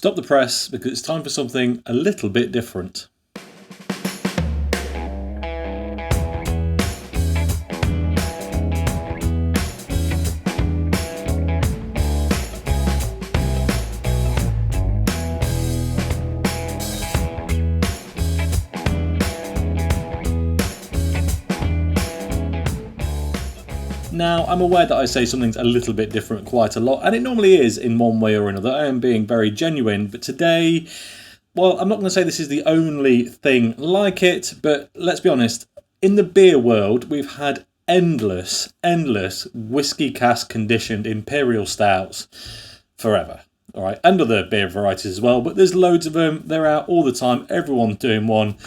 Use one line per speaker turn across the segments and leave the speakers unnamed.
Stop the press because it's time for something a little bit different. Now, I'm aware that I say something's a little bit different quite a lot, and it normally is in one way or another. I am being very genuine, but today, well, I'm not going to say this is the only thing like it, but let's be honest, in the beer world, we've had endless whiskey cask conditioned Imperial Stouts forever. All right, and other beer varieties as well, but there's loads of them. They're out all the time. Everyone's doing one.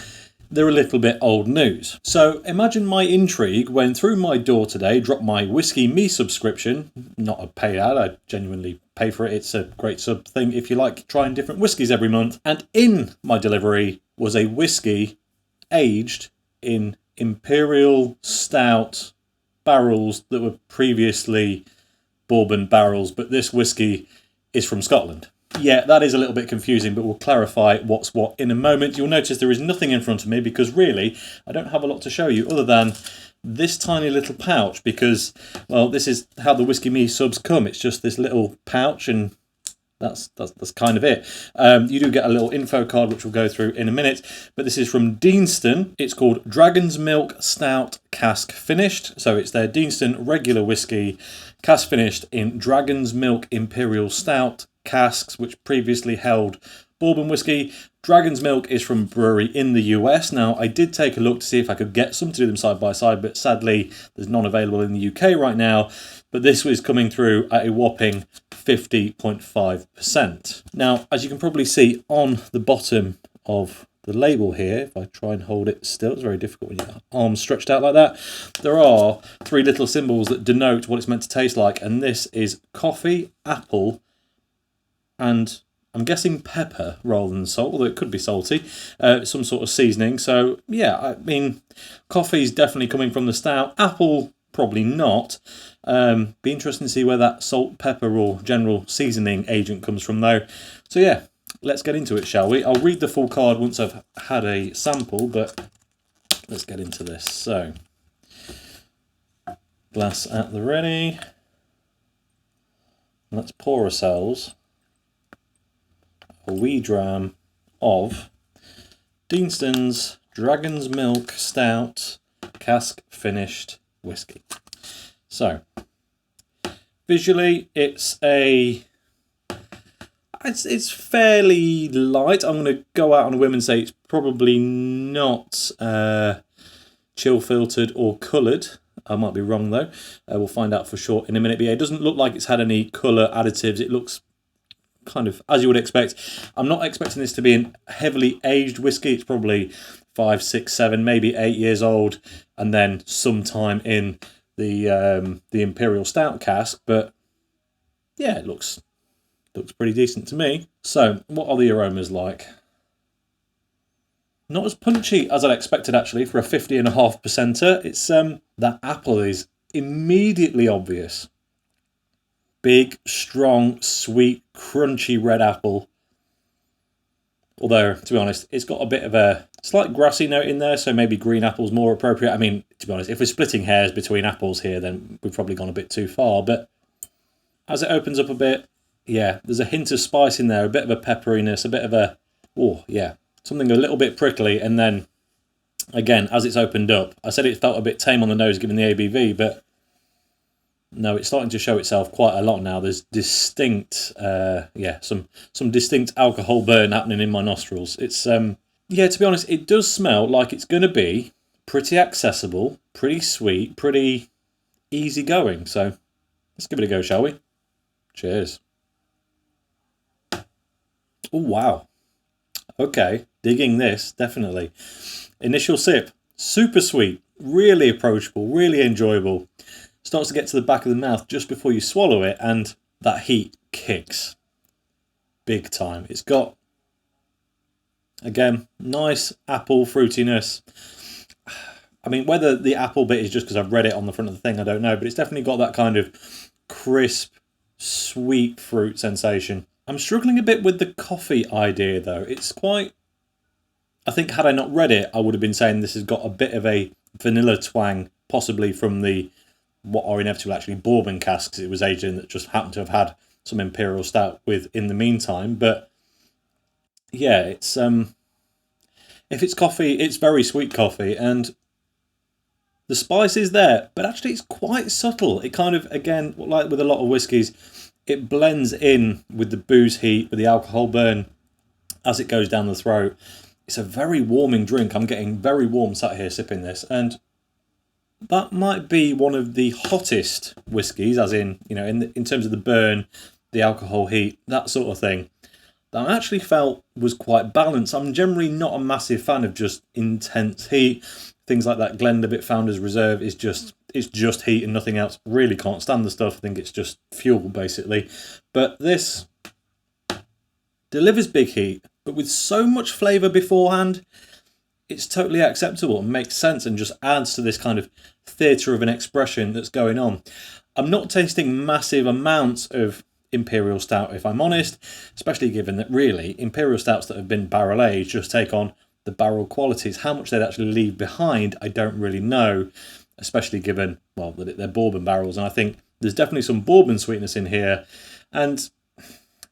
They're a little bit old news. So imagine my intrigue when through my door today, dropped my Whisky Me subscription, not a paid ad, I genuinely pay for it. It's a great sub thing if you like trying different whiskies every month. And in my delivery was a whiskey aged in Imperial Stout barrels that were previously bourbon barrels, but this whiskey is from Scotland. Yeah, that is a little bit confusing, but we'll clarify what's what in a moment. You'll notice there is nothing in front of me because really, I don't have a lot to show you other than this tiny little pouch because, well, this is how the Whisky Me subs come. It's just this little pouch and that's kind of it. You do get a little info card which we'll go through in a minute, but this is from Deanston. It's called Dragon's Milk Stout Cask Finished. So it's their Deanston regular whiskey cask finished in Dragon's Milk Imperial Stout casks, which previously held bourbon whiskey. Dragon's Milk is from a brewery in the US. Now, I did take a look to see if I could get some to do them side by side, but sadly, there's none available in the UK right now. But this was coming through at a whopping 50.5%. Now, as you can probably see on the bottom of the label here, if I try and hold it still, it's very difficult when your arms stretched out like that. There are three little symbols that denote what it's meant to taste like, and this is coffee, apple, and I'm guessing pepper rather than salt, although it could be salty, some sort of seasoning. So, yeah, I mean, coffee's definitely coming from the stout. Apple, probably not. Be interesting to see where that salt, pepper, or general seasoning agent comes from, though. So, yeah, let's get into it, shall we? I'll read the full card once I've had a sample, but let's get into this. So, glass at the ready. Let's pour ourselves a wee dram of Deanston's Dragon's Milk Stout Cask Finished Whiskey. So, visually, it's fairly light. I'm going to go out on a whim and say it's probably not chill filtered or coloured. I might be wrong though. We'll find out for sure in a minute. But yeah, it doesn't look like it's had any colour additives. It looks kind of as you would expect. I'm not expecting this to be a heavily aged whiskey. It's probably 5, 6, 7, maybe 8 years old, and then sometime in the Imperial Stout cask. But yeah, it looks pretty decent to me. So, what are the aromas like? Not as punchy as I'd expected actually for a 50.5%er. It's that apple is immediately obvious. Big, strong, sweet, crunchy red apple. Although, to be honest, it's got a bit of a slight grassy note in there, so maybe green apple's more appropriate. I mean, to be honest, if we're splitting hairs between apples here, then we've probably gone a bit too far. But as it opens up a bit, yeah, there's a hint of spice in there, a bit of a pepperiness, a bit of a, oh, yeah, something a little bit prickly. And then, again, as it's opened up, I said it felt a bit tame on the nose given the ABV, but no, it's starting to show itself quite a lot now. There's distinct, some distinct alcohol burn happening in my nostrils. It's, yeah, to be honest, it does smell like it's going to be pretty accessible, pretty sweet, pretty easygoing. So let's give it a go, shall we? Cheers. Oh, wow. Okay, digging this, definitely. Initial sip, super sweet, really approachable, really enjoyable. Starts to get to the back of the mouth just before you swallow it, and that heat kicks big time. It's got, again, nice apple fruitiness. I mean, whether the apple bit is just because I've read it on the front of the thing, I don't know, but it's definitely got that kind of crisp, sweet fruit sensation. I'm struggling a bit with the coffee idea, though. It's quite... I think had I not read it, I would have been saying this has got a bit of a vanilla twang, possibly from the what are inevitably actually bourbon casks it was aged in that just happened to have had some Imperial Stout with in the meantime. But yeah, it's if it's coffee, it's very sweet coffee, and the spice is there, but actually it's quite subtle. It kind of, again, like with a lot of whiskies, it blends in with the booze heat, with the alcohol burn as it goes down the throat. It's a very warming drink. I'm getting very warm sat here sipping this, and that might be one of the hottest whiskies, as in, you know, in terms of the burn, the alcohol heat, that sort of thing, that I actually felt was quite balanced. I'm generally not a massive fan of just intense heat. Things like that Glenlivet Founders Reserve is it's just heat and nothing else. Really can't stand the stuff. I think it's just fuel, basically. But this delivers big heat, but with so much flavour beforehand, it's totally acceptable and makes sense and just adds to this kind of theatre of an expression that's going on. I'm not tasting massive amounts of Imperial Stout, if I'm honest, especially given that really Imperial Stouts that have been barrel aged just take on the barrel qualities. How much they'd actually leave behind, I don't really know, especially given, well, that they're bourbon barrels. And I think there's definitely some bourbon sweetness in here. And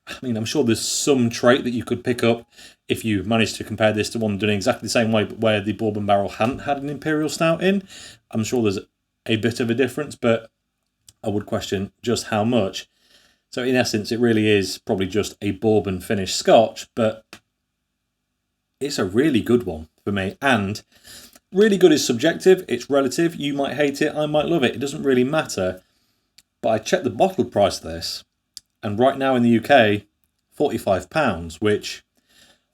I mean, I'm sure there's some trait that you could pick up if you managed to compare this to one done in exactly the same way, but where the bourbon barrel hadn't had an Imperial Stout in. I'm sure there's a bit of a difference, but I would question just how much. So in essence, it really is probably just a bourbon finished Scotch, but it's a really good one for me. And really good is subjective, it's relative. You might hate it, I might love it. It doesn't really matter. But I checked the bottle price of this, and right now in the UK, £45, which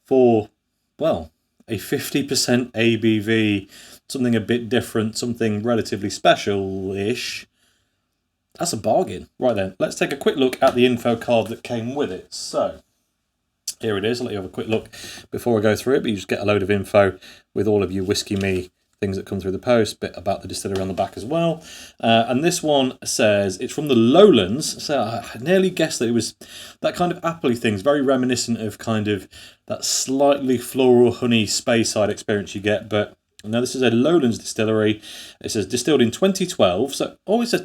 for, well, a 50% ABV, something a bit different, something relatively special-ish, that's a bargain. Right then, let's take a quick look at the info card that came with it. So, here it is. I'll let you have a quick look before I go through it, but you just get a load of info with all of your Whisky Me things that come through the post, bit about the distillery on the back as well. And this one says it's from the Lowlands, so I nearly guessed that it was that kind of appley thing. It's very reminiscent of kind of that slightly floral honey Speyside experience you get, but now this is a Lowlands distillery. It says distilled in 2012, so always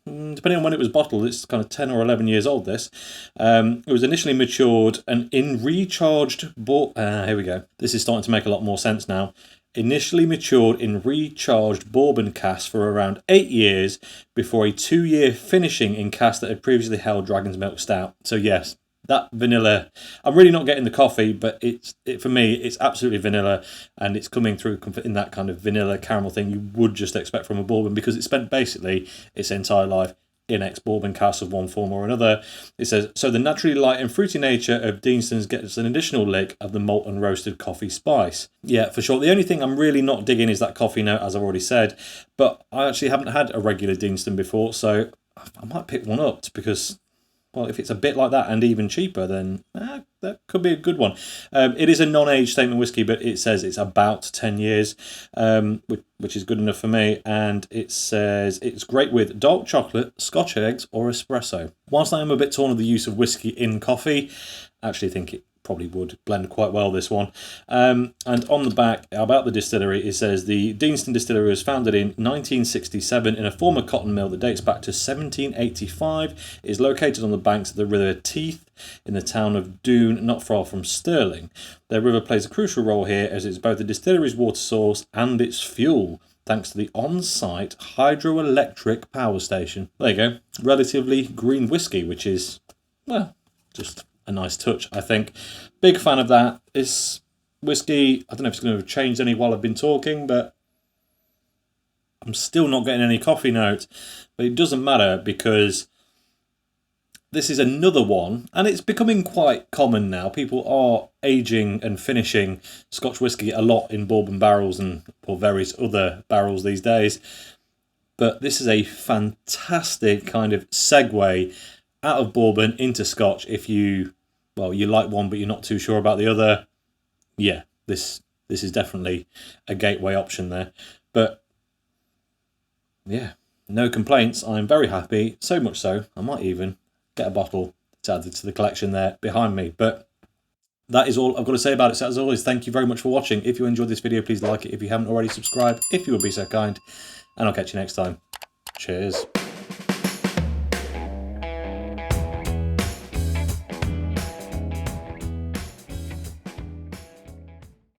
depending on when it was bottled, it's kind of 10 or 11 years old, this. It was initially matured and in recharged... here we go. This is starting to make a lot more sense now. Initially matured in recharged bourbon casks for around 8 years before a 2-year finishing in casks that had previously held Dragon's Milk Stout. So yes, that vanilla, I'm really not getting the coffee, but for me, it's absolutely vanilla, and it's coming through in that kind of vanilla caramel thing you would just expect from a bourbon, because it spent basically its entire life in ex-bourbon casks of one form or another. It says, so the naturally light and fruity nature of Deanston's gets an additional lick of the malt and roasted coffee spice. Yeah, for sure. The only thing I'm really not digging is that coffee note, as I've already said, but I actually haven't had a regular Deanston before, so I might pick one up, because, well, if it's a bit like that and even cheaper, then that could be a good one. It is a non-age statement whiskey, but it says it's about 10 years, which is good enough for me. And it says it's great with dark chocolate, Scotch eggs, or espresso. Whilst I am a bit torn of the use of whiskey in coffee, I actually think it probably would blend quite well, this one. And on the back, about the distillery, it says the Deanston Distillery was founded in 1967 in a former cotton mill that dates back to 1785. It is located on the banks of the River Teith in the town of Doon, not far from Stirling. The river plays a crucial role here as it's both the distillery's water source and its fuel, thanks to the on-site hydroelectric power station. There you go. Relatively green whiskey, which is, well, just a nice touch, I think. Big fan of that. This whiskey, I don't know if it's going to have changed any while I've been talking, but I'm still not getting any coffee note. But it doesn't matter, because this is another one, and it's becoming quite common now. People are aging and finishing Scotch whiskey a lot in bourbon barrels or various other barrels these days. But this is a fantastic kind of segue out of bourbon into Scotch if you like one but you're not too sure about the other. Yeah, this is definitely a gateway option there. But yeah, no complaints. I'm very happy, so much so I might even get a bottle to to add to the collection there behind me. But that is all I've got to say about it. So as always, thank you very much for watching. If you enjoyed this video, please like it. If you haven't already, subscribe if you would be so kind. And I'll catch you next time. Cheers.